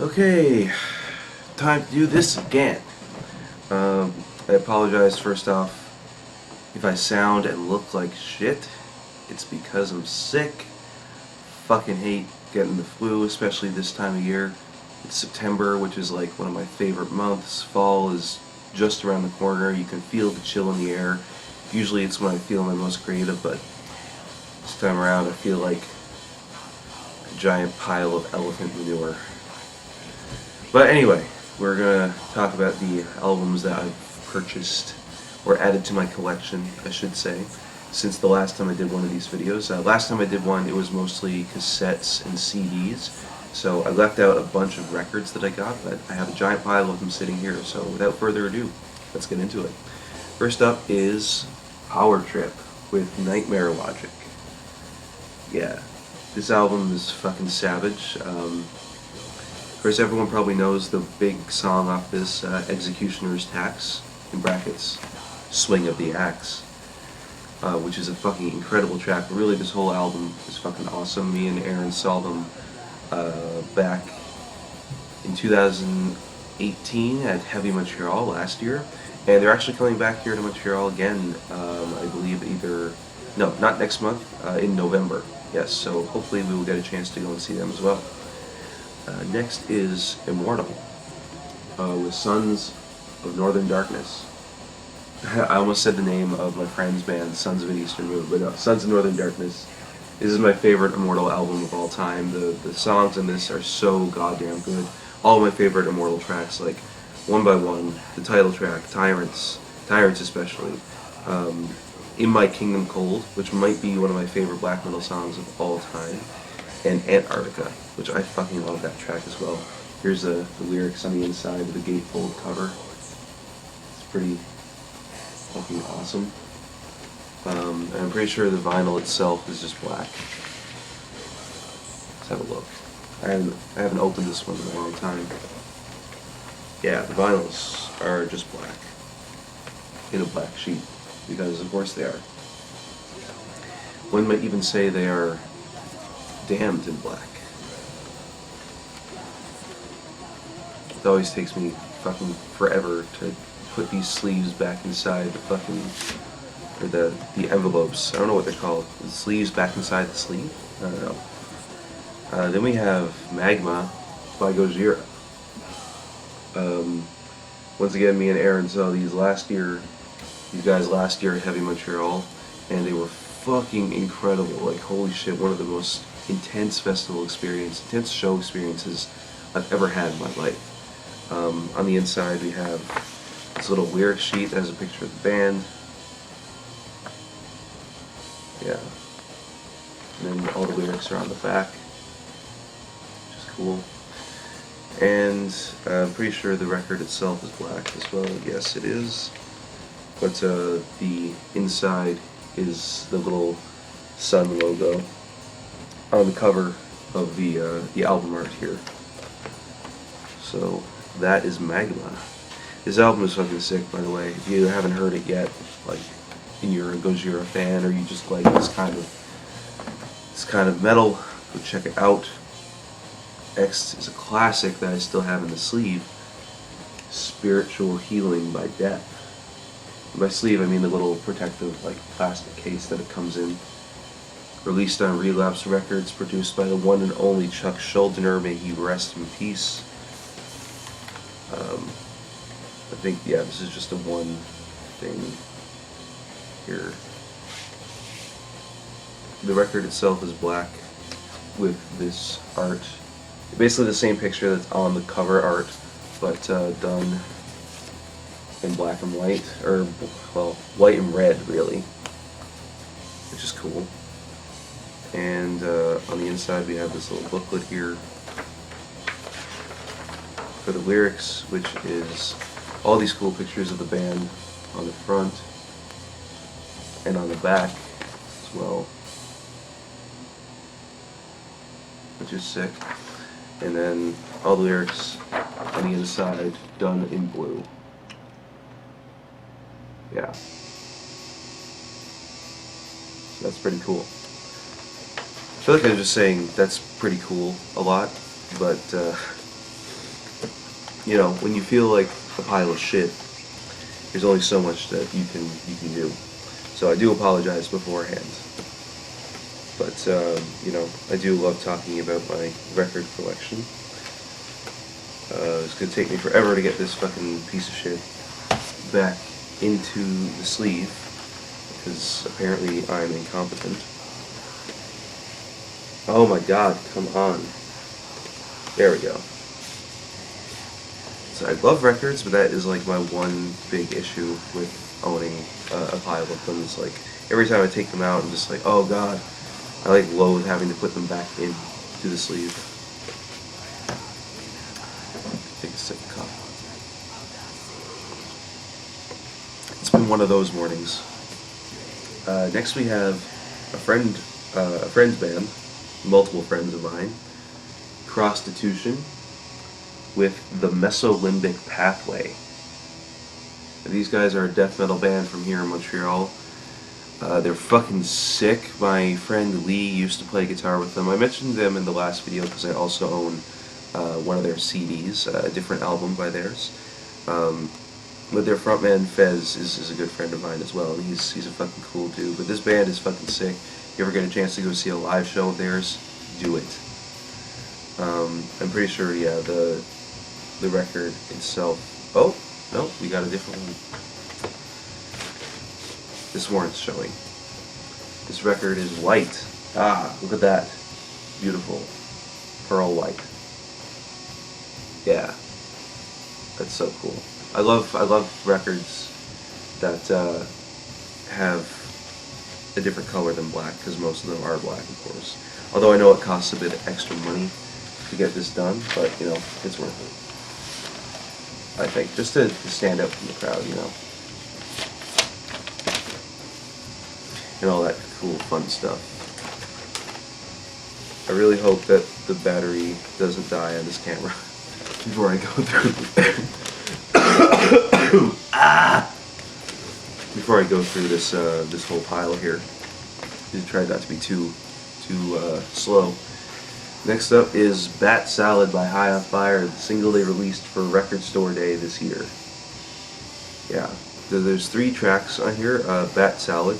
Okay, time to do this again. I apologize first off if I sound and look like shit. It's because I'm sick. Fucking hate getting the flu, especially this time of year. It's September, which is like one of my favorite months. Fall is just around the corner. You can feel the chill in the air. Usually it's when I feel my most creative, but this time around I feel like a giant pile of elephant manure. But anyway, we're gonna talk about the albums that I've purchased, or added to my collection, I should say, since the last time I did one of these videos. Last time I did one, it was mostly cassettes and CDs, so I left out a bunch of records that I got, but I have a giant pile of them sitting here, so without further ado, let's get into it. First up is Power Trip with Nightmare Logic. Yeah, this album is fucking savage. Of course, everyone probably knows the big song off this, Executioner's Tax, in brackets, Swing of the Axe, which is a fucking incredible track. Really, this whole album is fucking awesome. Me and Aaron saw them back in 2018 at Heavy Montreal last year, and they're actually coming back here to Montreal again, I believe no, not next month, in November. Yes, so hopefully we will get a chance to go and see them as well. Next is Immortal, with Sons of Northern Darkness. I almost said the name of my friend's band, Sons of an Eastern Moon, but no, Sons of Northern Darkness. This is my favorite Immortal album of all time. The songs in this are so goddamn good. All of my favorite Immortal tracks, like One by One, the title track, Tyrants especially, In My Kingdom Cold, which might be one of my favorite black metal songs of all time, and Antarctica, which I fucking love that track as well. Here's the lyrics on the inside of the gatefold cover. It's pretty fucking awesome. And I'm pretty sure the vinyl itself is just black. Let's have a look. I haven't opened this one in a long time. Yeah, the vinyls are just black. In a black sheet. Because of course they are. One might even say they are damned in black. It always takes me fucking forever to put these sleeves back inside the fucking, or the envelopes. I don't know what they're called. The sleeves back inside the sleeve? I don't know. Then we have Magma by Gojira. Once again, me and Aaron saw these guys last year at Heavy Montreal, and they were fucking incredible. Like, holy shit, one of the most intense show experiences I've ever had in my life. On the inside we have this little lyric sheet that has a picture of the band. Yeah. And then all the lyrics are on the back, which is cool. And I'm pretty sure the record itself is black as well. Yes, it is. But the inside is the little sun logo on the cover of the album art here. So that is Magma. This album is fucking sick, by the way. If you haven't heard it yet, like, and you're a Gojira fan, or you just like this kind of metal, go check it out. Next is a classic that I still have in the sleeve, Spiritual Healing by Death. By sleeve, I mean the little protective, like, plastic case that it comes in. Released on Relapse Records, produced by the one and only Chuck Schuldiner, may he rest in peace. I think, yeah, this is just a one thing here. The record itself is black with this art. Basically the same picture that's on the cover art, but done in black and white, or, well, white and red, really, which is cool. And on the inside we have this little booklet here for the lyrics, which is all these cool pictures of the band on the front and on the back as well, which is sick. And then all the lyrics on the inside done in blue. Yeah. So that's pretty cool. I feel like I'm just saying that's pretty cool a lot, but you know, when you feel like a pile of shit, there's only so much that you can do. So I do apologize beforehand. But, you know, I do love talking about my record collection. It's going to take me forever to get this fucking piece of shit back into the sleeve, because apparently I'm incompetent. Oh my god, come on. There we go. So I love records, but that is like my one big issue with owning a pile of them. It's like, every time I take them out, I'm just like, oh god. I like loathe having to put them back into the sleeve. Take a sip of coffee. It's been one of those mornings. Next we have a friend's band, multiple friends of mine, Crosstitution, with the Mesolimbic Pathway. These guys are a death metal band from here in Montreal. They're fucking sick. My friend Lee used to play guitar with them. I mentioned them in the last video because I also own one of their CDs, a different album by theirs. But their frontman Fez is a good friend of mine as well, and he's a fucking cool dude. But this band is fucking sick. If you ever get a chance to go see a live show of theirs, do it. I'm pretty sure, yeah, the record itself. Oh no, we got a different one. This warrant's showing. This record is white. Ah, look at that. Beautiful. Pearl white. Yeah. That's so cool. I love records that have a different color than black, because most of them are black, of course. Although I know it costs a bit of extra money to get this done, but, you know, it's worth it. I think, just to stand out from the crowd, you know. And all that cool, fun stuff. I really hope that the battery doesn't die on this camera before I go through. Before I go through this this whole pile here. Just try not to be too slow. Next up is Bat Salad by High on Fire, the single they released for Record Store Day this year. Yeah, there's 3 tracks on here: Bat Salad,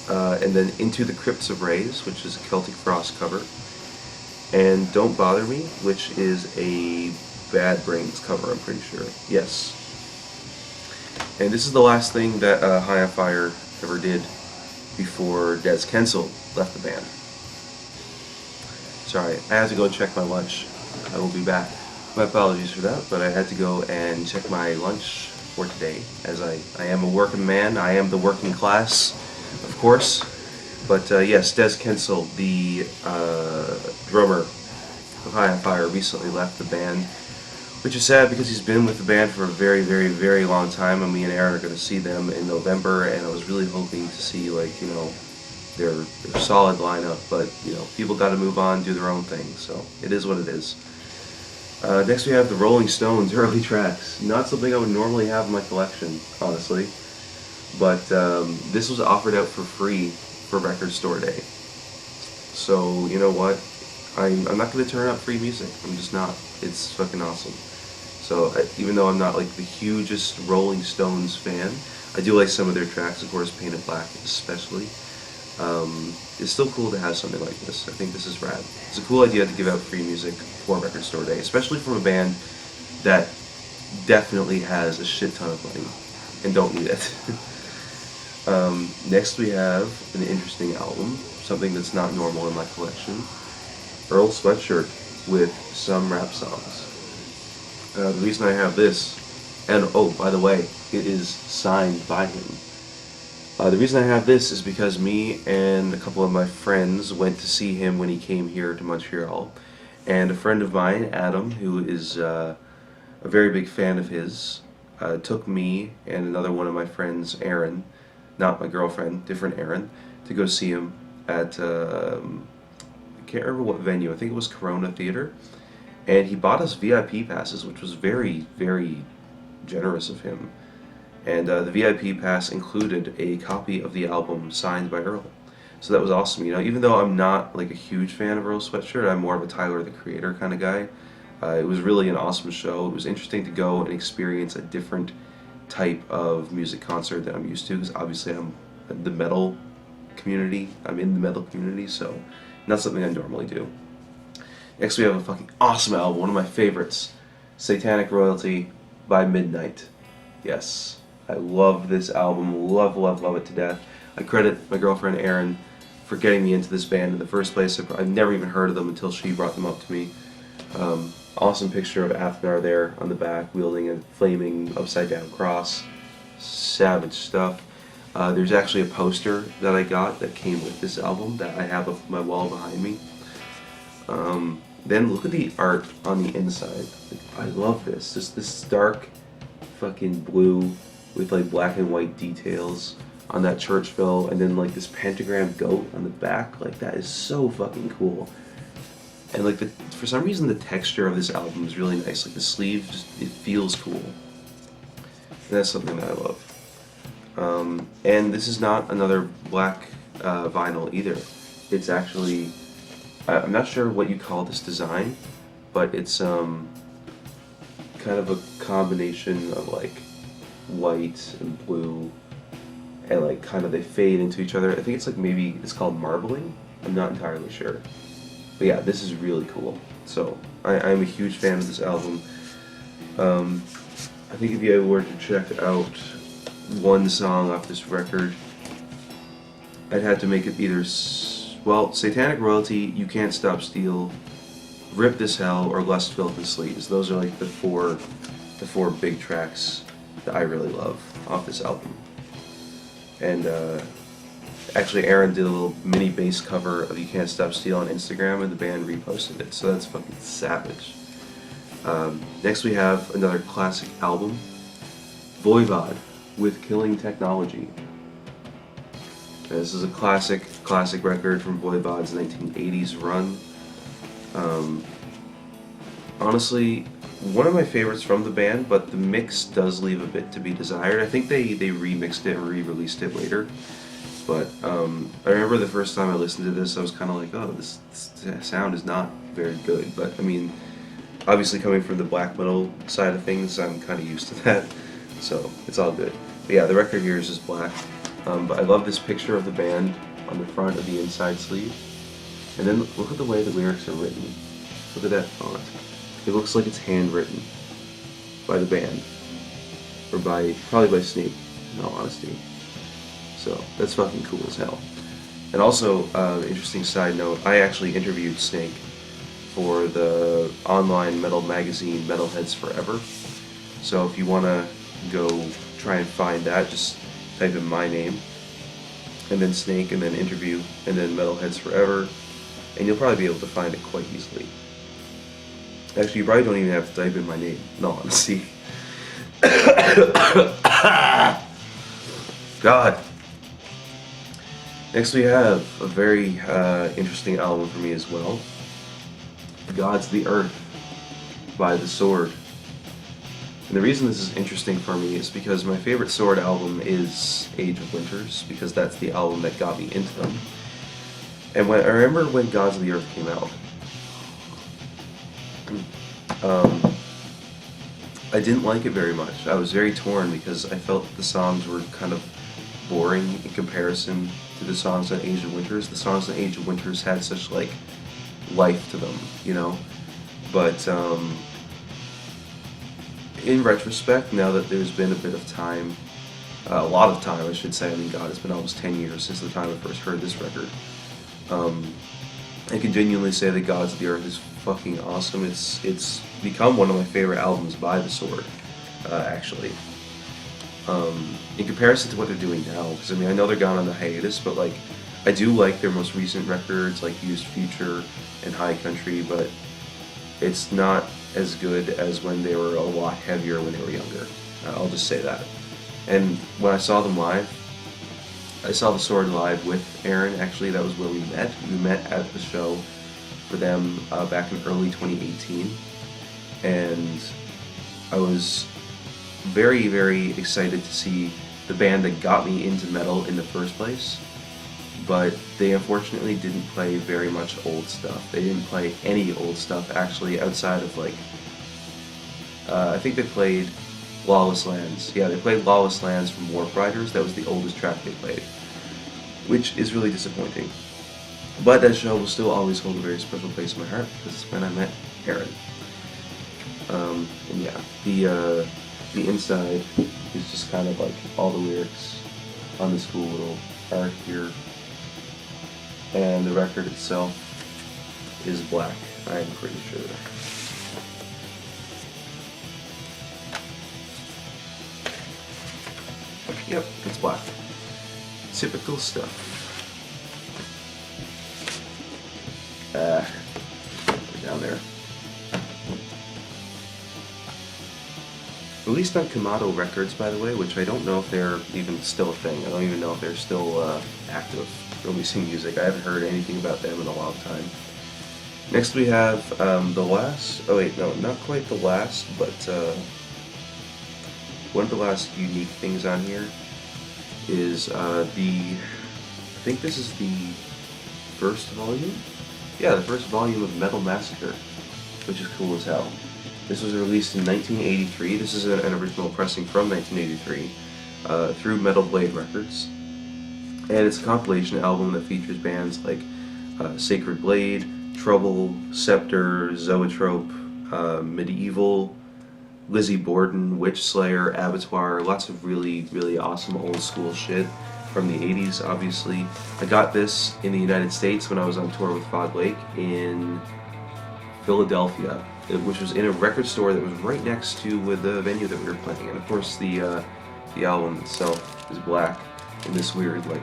and then Into the Crypts of Rays, which is a Celtic Frost cover, and Don't Bother Me, which is a Bad Brains cover, I'm pretty sure. Yes. And this is the last thing that High on Fire ever did before Des Kensel left the band. Sorry, I had to go check my lunch. I will be back. My apologies for that, but I had to go and check my lunch for today, as I am a working man. I am the working class, of course. But yes, Des Kensel, the drummer of High on Fire, recently left the band, which is sad because he's been with the band for a very, very, very long time, and me and Aaron are going to see them in November, and I was really hoping to see, like, you know, their solid lineup, but, you know, people got to move on, do their own thing, so it is what it is. Next we have the Rolling Stones early tracks. Not something I would normally have in my collection, honestly, but this was offered out for free for Record Store Day. So, you know what? I'm not going to turn up free music. I'm just not. It's fucking awesome. So, even though I'm not like the hugest Rolling Stones fan, I do like some of their tracks, of course, Painted Black especially. It's still cool to have something like this. I think this is rad. It's a cool idea to give out free music for Record Store Day, especially from a band that definitely has a shit ton of money and don't need it. Next we have an interesting album, something that's not normal in my collection. Earl Sweatshirt with some rap songs. The reason I have this, and oh, by the way, it is signed by him. The reason I have this is because me and a couple of my friends went to see him when he came here to Montreal, and a friend of mine, Adam, who is a very big fan of his, took me and another one of my friends, Aaron, not my girlfriend, different Aaron, to go see him at, I can't remember what venue, I think it was Corona Theater, and he bought us VIP passes, which was very, very generous of him. And the VIP pass included a copy of the album signed by Earl. So that was awesome. You know, even though I'm not like a huge fan of Earl Sweatshirt, I'm more of a Tyler the Creator kind of guy. It was really an awesome show. It was interesting to go and experience a different type of music concert that I'm used to, because obviously I'm in the metal community, so not something I normally do. Next we have a fucking awesome album, one of my favorites, Satanic Royalty by Midnight. Yes, I love this album, love it to death. I credit my girlfriend Erin for getting me into this band in the first place. I've never even heard of them until she brought them up to me. Awesome picture of Athnar there on the back, wielding a flaming upside-down cross. Savage stuff. There's actually a poster that I got that came with this album that I have on my wall behind me. Then look at the art on the inside. Like, I love this. Just this dark fucking blue with like black and white details on that church bell, and then like this pentagram goat on the back. Like, that is so fucking cool. And like for some reason the texture of this album is really nice. Like the sleeve, it feels cool. And that's something that I love. And this is not another black vinyl either. It's actually, I'm not sure what you call this design, but it's kind of a combination of like white and blue, and like kind of they fade into each other. I think it's like, maybe it's called marbling. I'm not entirely sure. But yeah, this is really cool. So I'm a huge fan of this album. I think if you were to check out one song off this record, I'd have to make it either, well, Satanic Royalty, You Can't Stop Steal, Rip This Hell, or Lust, Filth, and Sleaze. Those are like the four big tracks that I really love off this album. And actually, Aaron did a little mini bass cover of You Can't Stop Steal on Instagram, and the band reposted it, so that's fucking savage. Next we have another classic album, Voivod with Killing Technology. This is a classic record from Voivod's 1980s run. Honestly, one of my favorites from the band, but the mix does leave a bit to be desired. I think they remixed it and re-released it later. But I remember the first time I listened to this, I was kind of like, oh, this sound is not very good. But I mean, obviously coming from the black metal side of things, I'm kind of used to that, so it's all good. But yeah, the record here is just black. But I love this picture of the band on the front of the inside sleeve. And then look at the way the lyrics are written. Look at that font. It looks like it's handwritten by the band, or probably by Snape, in all honesty. So that's fucking cool as hell. And also, interesting side note, I actually interviewed Snake for the online metal magazine Metalheads Forever. So if you want to go try and find that, just type in my name, and then Snake, and then interview, and then Metalheads Forever, and you'll probably be able to find it quite easily. Actually, you probably don't even have to type in my name, in all honesty. God. Next we have a very interesting album for me as well. God's the Earth by The Sword. And the reason this is interesting for me is because my favorite Sword album is Age of Winters, because that's the album that got me into them. And I remember when Gods of the Earth came out, I didn't like it very much. I was very torn because I felt the songs were kind of boring in comparison to the songs on Age of Winters. The songs on Age of Winters had such like life to them, you know? But in retrospect, now that there's been a bit of time, a lot of time I should say, I mean God, it's been almost 10 years since the time I first heard this record. I can genuinely say that Gods of the Earth is fucking awesome. It's become one of my favorite albums by The Sword, actually. In comparison to what they're doing now, because I mean I know they're gone on the hiatus, but like I do like their most recent records, like Used Future and High Country, but it's not as good as when they were a lot heavier when they were younger. I'll just say that. And when I saw them live, I saw The Sword live with Aaron. Actually, that was where we met. We met at the show for them back in early 2018, and I was very, very excited to see the band that got me into metal in the first place. but they unfortunately didn't play very much old stuff. They didn't play any old stuff actually outside of like, I think they played Lawless Lands. Yeah, they played Lawless Lands from Warp Riders. That was the oldest track they played, which is really disappointing. But that show will still always hold a very special place in my heart because it's when I met Aaron. And yeah, the inside is just kind of like all the lyrics on this cool little art here, and the record itself is black, I'm pretty sure. Yep, it's black. Typical stuff. Down there. Released on Kamado Records, by the way, which I don't know if they're even still a thing. I don't even know if they're still active releasing music. I haven't heard anything about them in a long time. Next we have the last, oh wait, no, not quite the last, but one of the last unique things on here is I think this is the first volume? Yeah, the first volume of Metal Massacre, which is cool as hell. This was released in 1983. This is an original pressing from 1983 through Metal Blade Records. And it's a compilation album that features bands like Sacred Blade, Trouble, Scepter, Zoetrope, Medieval, Lizzie Borden, Witch Slayer, Abattoir, lots of really, really awesome old school shit from the 80s, obviously. I got this in the United States when I was on tour with Fog Lake in Philadelphia, which was in a record store that was right next to the venue that we were playing. And of course the album itself is black in this weird like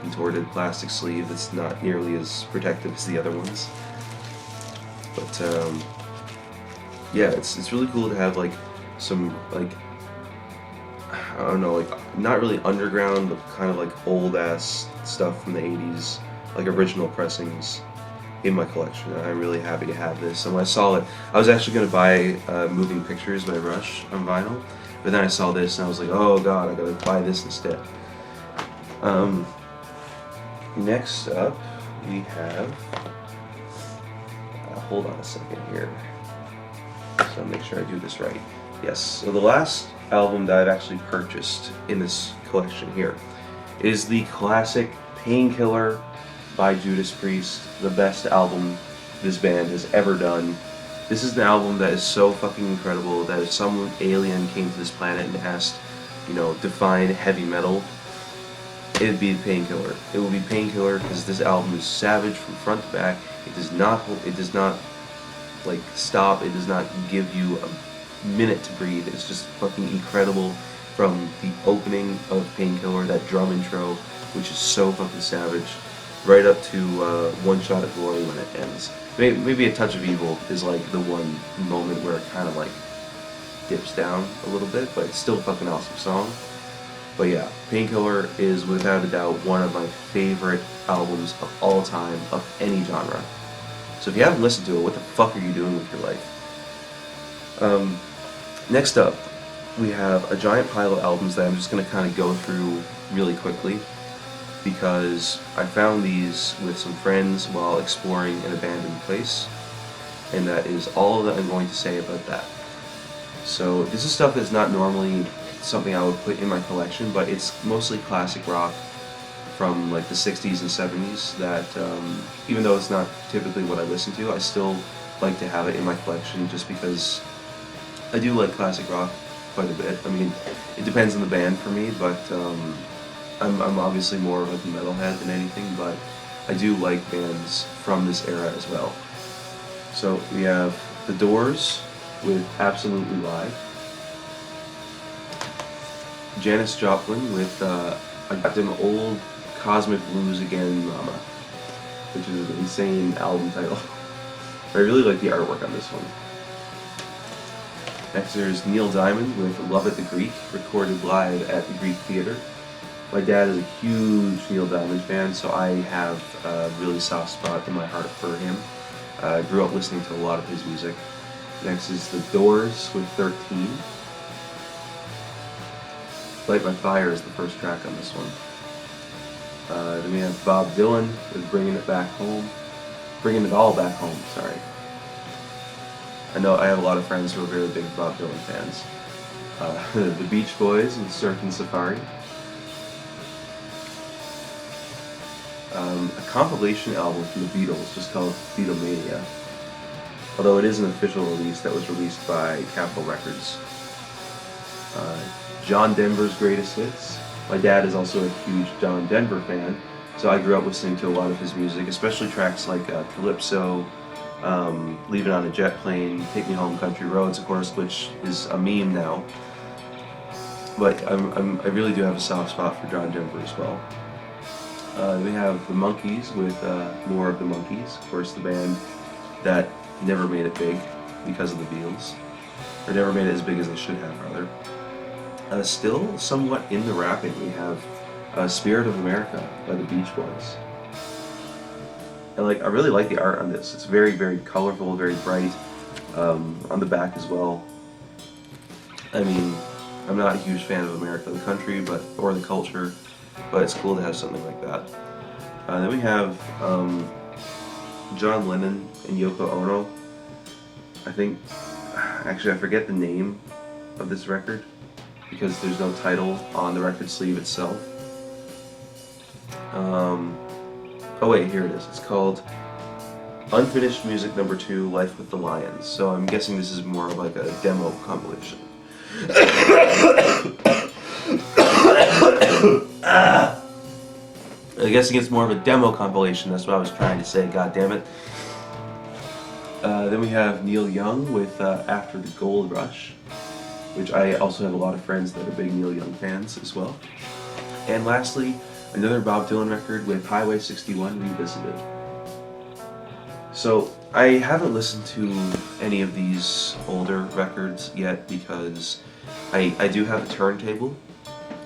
contorted plastic sleeve that's not nearly as protective as the other ones. But yeah, it's really cool to have like some like, I don't know, like not really underground but kind of like old ass stuff from the 80s, like original pressings in my collection. And I'm really happy to have this. And when I saw it, I was actually going to buy Moving Pictures by Rush on vinyl, but then I saw this and I was like, oh god, I gotta buy this instead. Next up we have, hold on a second here, so make sure I do this right. Yes, so the last album that I've actually purchased in this collection here is the classic Painkiller by Judas Priest, the best album this band has ever done. This is an album that is so fucking incredible that if some alien came to this planet and asked, you know, define heavy metal, it'd be Painkiller. It would be Painkiller because this album is savage from front to back. It does not like stop. It does not give you a minute to breathe. It's just fucking incredible from the opening of Painkiller, that drum intro, which is so fucking savage, right up to One Shot at Glory when it ends. Maybe A Touch of Evil is like the one moment where it kind of like dips down a little bit, but it's still a fucking awesome song. But yeah, Painkiller is without a doubt one of my favorite albums of all time, of any genre. So if you haven't listened to it, what the fuck are you doing with your life? Next up, we have a giant pile of albums that I'm just going to kind of go through really quickly, because I found these with some friends while exploring an abandoned place, and that is all that I'm going to say about that. So this is stuff that's not normally something I would put in my collection, but it's mostly classic rock from like the 60s and 70s that, even though it's not typically what I listen to, I still like to have it in my collection just because I do like classic rock quite a bit. I mean, it depends on the band for me, but I'm obviously more of a metalhead than anything, but I do like bands from this era as well. So we have The Doors with Absolutely Live, Janis Joplin with I got them old Cosmic Blues Again Mama, which is an insane album title. I really like the artwork on this one. Next there's Neil Diamond with Love at the Greek, recorded live at the Greek Theatre. My dad is a huge Neil Diamond fan, so I have a really soft spot in my heart for him. I grew up listening to a lot of his music. Next is The Doors with 13. Light My Fire is the first track on this one. Then we have Bob Dylan with Bringing It Back Home. Bringing It All Back Home, sorry. I know I have a lot of friends who are very big Bob Dylan fans. The Beach Boys with Surfin' Safari. A compilation album from the Beatles just called Beatlemania. Although it is an official release that was released by Capitol Records. John Denver's Greatest Hits. My dad is also a huge John Denver fan, so I grew up listening to a lot of his music, especially tracks like Calypso, Leaving on a Jet Plane, Take Me Home Country Roads, of course, which is a meme now. But I really do have a soft spot for John Denver as well. We have the Monkees with More of the Monkees, of course the band that never made it big because of the Beatles, or never made it as big as they should have, rather. Still somewhat in the rapping, we have Spirit of America by the Beach Boys. And I really like the art on this. It's very, very colorful, very bright, on the back as well. I mean, I'm not a huge fan of America the country, or the culture, but it's cool to have something like that. Then we have John Lennon and Yoko Ono. Actually I forget the name of this record because there's no title on the record sleeve itself. Oh wait, here it is. It's called Unfinished Music No. 2, Life with the Lions. So I'm guessing this is more of like a demo compilation. I'm guessing it's more of a demo compilation, that's what I was trying to say, god damn it. Then we have Neil Young with After the Gold Rush, which I also have a lot of friends that are big Neil Young fans as well. And lastly, another Bob Dylan record with Highway 61 Revisited. So I haven't listened to any of these older records yet because I do have a turntable.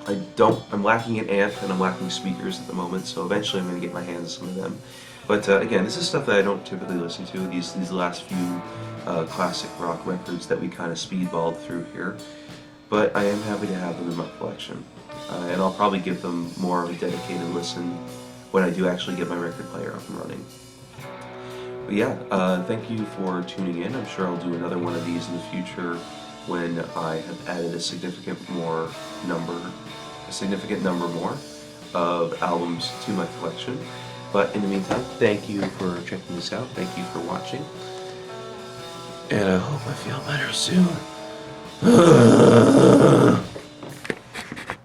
I'm lacking an amp and I'm lacking speakers at the moment, so eventually I'm going to get my hands on some of them. But again, this is stuff that I don't typically listen to, these last few classic rock records that we kind of speedballed through here. But I am happy to have them in my collection. And I'll probably give them more of a dedicated listen when I do actually get my record player up and running. But yeah, thank you for tuning in. I'm sure I'll do another one of these in the future when I have added a significant number more of albums to my collection. But in the meantime, thank you for checking this out. Thank you for watching. And I hope I feel better soon.